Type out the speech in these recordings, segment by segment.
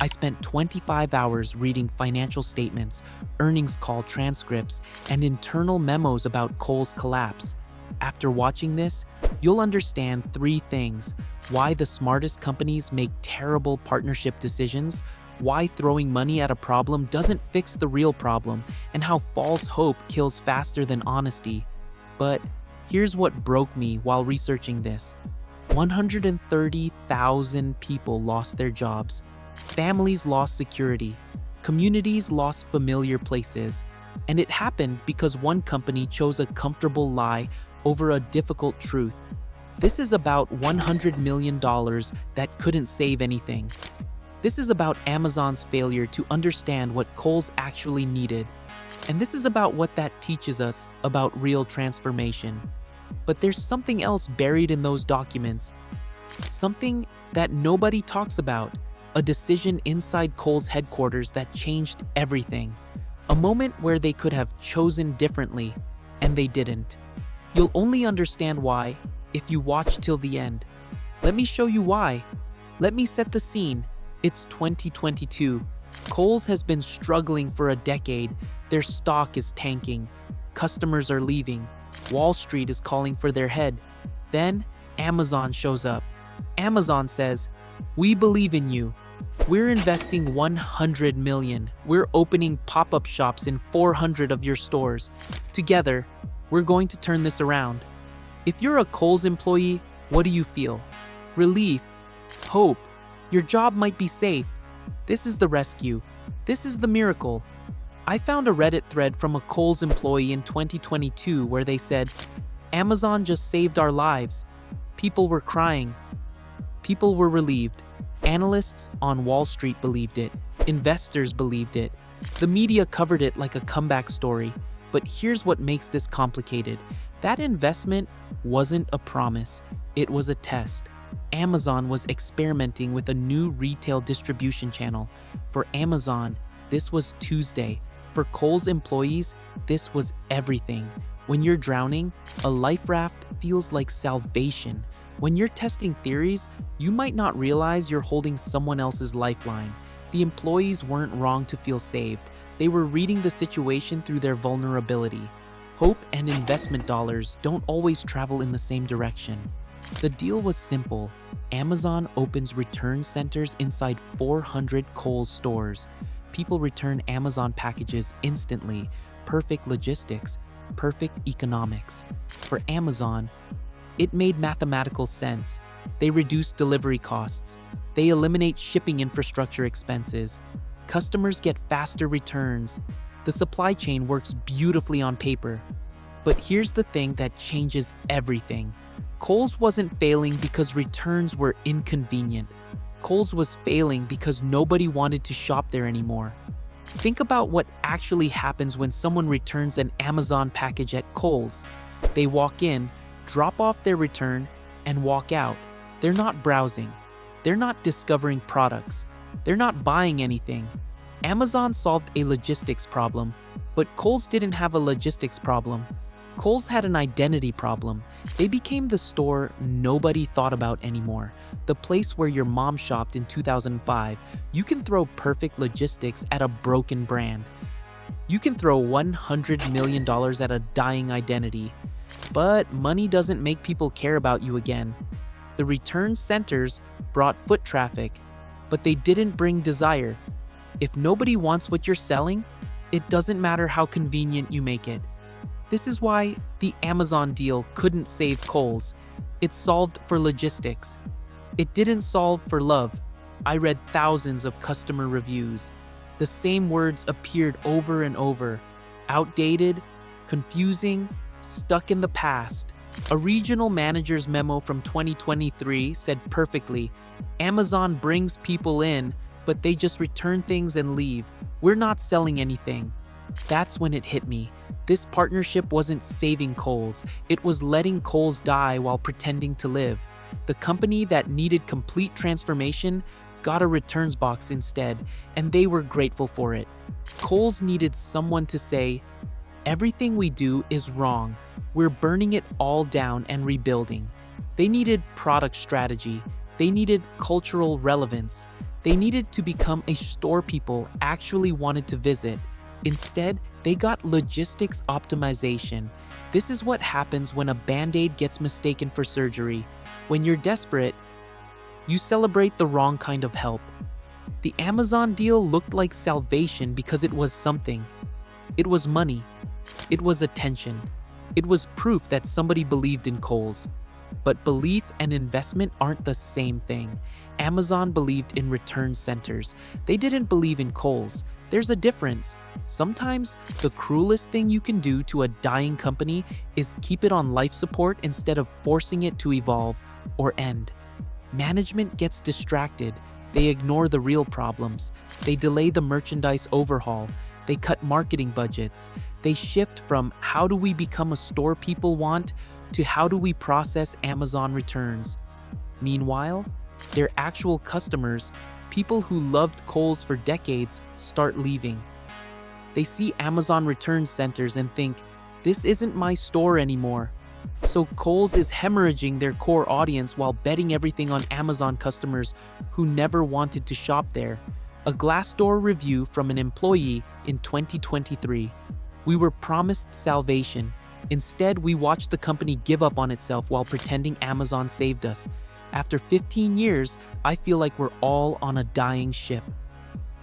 I spent 25 hours reading financial statements, earnings call transcripts, and internal memos about Kohl's collapse. After watching this, you'll understand three things: why the smartest companies make terrible partnership decisions, why throwing money at a problem doesn't fix the real problem, and how false hope kills faster than honesty. But here's what broke me while researching this: 130,000 people lost their jobs. Families lost security. Communities lost familiar places. And it happened because one company chose a comfortable lie over a difficult truth. This is about $100 million that couldn't save anything. This is about Amazon's failure to understand what Kohl's actually needed. And this is about what that teaches us about real transformation. But there's something else buried in those documents. Something that nobody talks about. A decision inside Kohl's headquarters that changed everything. A moment where they could have chosen differently, and they didn't. You'll only understand why if you watch till the end. Let me show you why. Let me set the scene. It's 2022. Kohl's has been struggling for a decade. Their stock is tanking. Customers are leaving. Wall Street is calling for their head. Then Amazon shows up. Amazon says, "We believe in you. We're investing $100 million. We're opening pop-up shops in 400 of your stores. Together, we're going to turn this around." If you're a Kohl's employee, what do you feel? Relief, hope. Your job might be safe. This is the rescue. This is the miracle. I found a Reddit thread from a Kohl's employee in 2022 where they said, "Amazon just saved our lives." People were crying. People were relieved. Analysts on Wall Street believed it. Investors believed it. The media covered it like a comeback story. But here's what makes this complicated. That investment wasn't a promise. It was a test. Amazon was experimenting with a new retail distribution channel. For Amazon, this was Tuesday. For Kohl's employees, this was everything. When you're drowning, a life raft feels like salvation. When you're testing theories, you might not realize you're holding someone else's lifeline. The employees weren't wrong to feel saved. They were reading the situation through their vulnerability. Hope and investment dollars don't always travel in the same direction. The deal was simple. Amazon opens return centers inside 400 Kohl's stores. People return Amazon packages instantly. Perfect logistics, perfect economics. For Amazon, it made mathematical sense. They reduce delivery costs. They eliminate shipping infrastructure expenses. Customers get faster returns. The supply chain works beautifully on paper. But here's the thing that changes everything. Kohl's wasn't failing because returns were inconvenient. Kohl's was failing because nobody wanted to shop there anymore. Think about what actually happens when someone returns an Amazon package at Kohl's. They walk in, drop off their return, and walk out. They're not browsing. They're not discovering products. They're not buying anything. Amazon solved a logistics problem, but Kohl's didn't have a logistics problem. Kohl's had an identity problem. They became the store nobody thought about anymore. The place where your mom shopped in 2005. You can throw perfect logistics at a broken brand. You can throw $100 million at a dying identity. But money doesn't make people care about you again. The return centers brought foot traffic, but they didn't bring desire. If nobody wants what you're selling, it doesn't matter how convenient you make it. This is why the Amazon deal couldn't save Kohl's. It solved for logistics. It didn't solve for love. I read thousands of customer reviews. The same words appeared over and over. Outdated, confusing, stuck in the past. A regional manager's memo from 2023 said perfectly, "Amazon brings people in, but they just return things and leave. We're not selling anything." That's when it hit me. This partnership wasn't saving Kohl's. It was letting Kohl's die while pretending to live. The company that needed complete transformation got a returns box instead, and they were grateful for it. Kohl's needed someone to say, "Everything we do is wrong. We're burning it all down and rebuilding." They needed product strategy. They needed cultural relevance. They needed to become a store people actually wanted to visit. Instead, they got logistics optimization. This is what happens when a band-aid gets mistaken for surgery. When you're desperate, you celebrate the wrong kind of help. The Amazon deal looked like salvation because it was something. It was money. It was attention. It was proof that somebody believed in Kohl's. But belief and investment aren't the same thing. Amazon believed in return centers. They didn't believe in Kohl's. There's a difference. Sometimes the cruelest thing you can do to a dying company is keep it on life support instead of forcing it to evolve or end. Management gets distracted. They ignore the real problems. They delay the merchandise overhaul. They cut marketing budgets. They shift from how do we become a store people want to how do we process Amazon returns. Meanwhile, their actual customers, people who loved Kohl's for decades, start leaving. They see Amazon return centers and think, this isn't my store anymore. So Kohl's is hemorrhaging their core audience while betting everything on Amazon customers who never wanted to shop there. A Glassdoor review from an employee in 2023. We were promised salvation. Instead, we watched the company give up on itself while pretending Amazon saved us. After 15 years, I feel like we're all on a dying ship.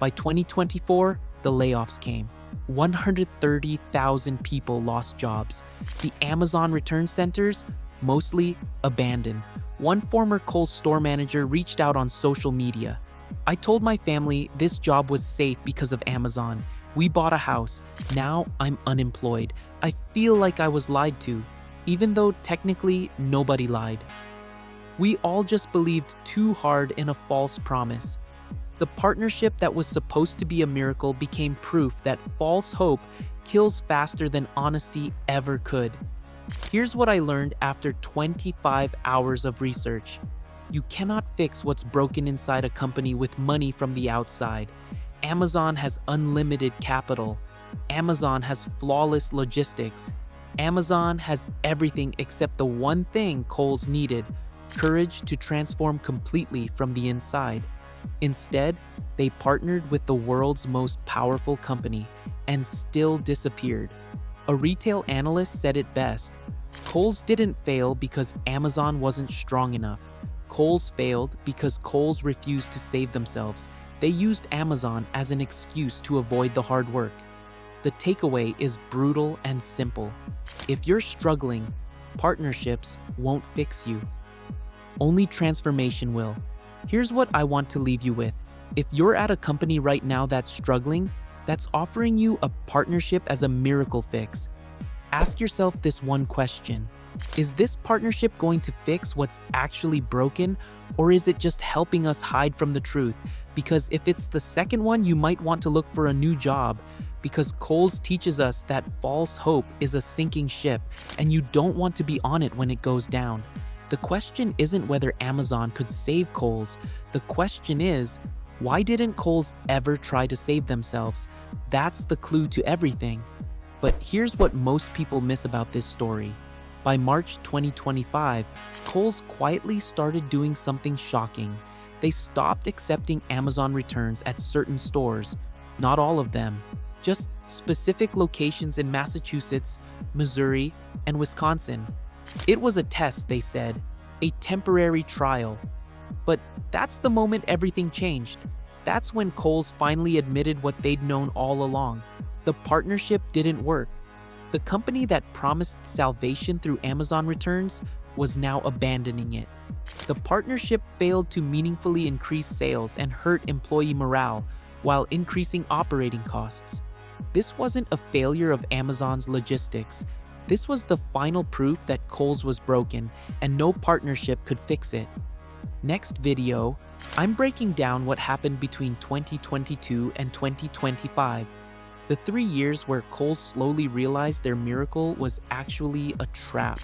By 2024, the layoffs came. 130,000 people lost jobs. The Amazon return centers, mostly abandoned. One former Kohl's store manager reached out on social media. I told my family this job was safe because of Amazon. We bought a house. Now I'm unemployed. I feel like I was lied to, even though technically nobody lied. We all just believed too hard in a false promise. The partnership that was supposed to be a miracle became proof that false hope kills faster than honesty ever could. Here's what I learned after 25 hours of research. You cannot fix what's broken inside a company with money from the outside. Amazon has unlimited capital. Amazon has flawless logistics. Amazon has everything except the one thing Kohl's needed: courage to transform completely from the inside. Instead, they partnered with the world's most powerful company and still disappeared. A retail analyst said it best: Kohl's didn't fail because Amazon wasn't strong enough. Kohl's failed because Kohl's refused to save themselves. They used Amazon as an excuse to avoid the hard work. The takeaway is brutal and simple. If you're struggling, partnerships won't fix you. Only transformation will. Here's what I want to leave you with. If you're at a company right now that's struggling, that's offering you a partnership as a miracle fix, ask yourself this one question. Is this partnership going to fix what's actually broken, or is it just helping us hide from the truth? Because if it's the second one, you might want to look for a new job, because Kohl's teaches us that false hope is a sinking ship, and you don't want to be on it when it goes down. The question isn't whether Amazon could save Kohl's. The question is, why didn't Kohl's ever try to save themselves? That's the clue to everything. But here's what most people miss about this story. By March 2025, Kohl's quietly started doing something shocking. They stopped accepting Amazon returns at certain stores. Not all of them, just specific locations in Massachusetts, Missouri, and Wisconsin. It was a test, they said, a temporary trial. But that's the moment everything changed. That's when Kohl's finally admitted what they'd known all along. The partnership didn't work. The company that promised salvation through Amazon returns was now abandoning it. The partnership failed to meaningfully increase sales and hurt employee morale while increasing operating costs. This wasn't a failure of Amazon's logistics. This was the final proof that Kohl's was broken and no partnership could fix it. Next video, I'm breaking down what happened between 2022 and 2025. The 3 years where Kohl's slowly realized their miracle was actually a trap.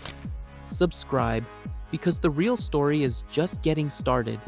Subscribe, because the real story is just getting started.